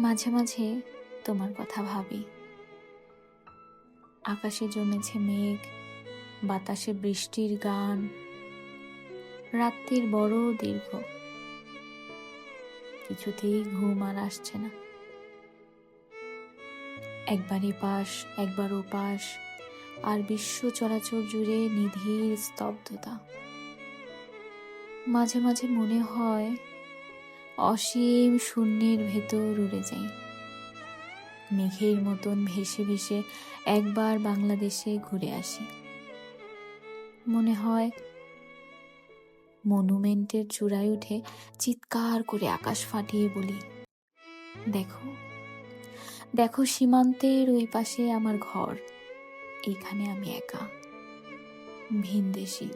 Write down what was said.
মাঝে মাঝে তোমার কথা ভাবি। আকাশে জমেছে মেঘ, বাতাসে বৃষ্টির গান, রাত্রির বড় দীর্ঘ, কিছুতেই ঘুম আর আসছে না। একবার এপাশ একবার ওপাশ, আর বিশ্ব চরাচর জুড়ে নিধির স্তব্ধতা। মাঝে মাঝে মনে হয় অসীম শূন্যের ভেতর উড়ে যাই, মেঘের মতন ভেসে ভেসে একবার বাংলাদেশে ঘুরে আসি। মনে হয় মনুমেন্টের চূড়ায় উঠে চিৎকার করে আকাশ ফাটিয়ে বলি, দেখো দেখো সীমান্তের ওই পাশে আমার ঘর, এখানে আমি একা, ভিনদেশী।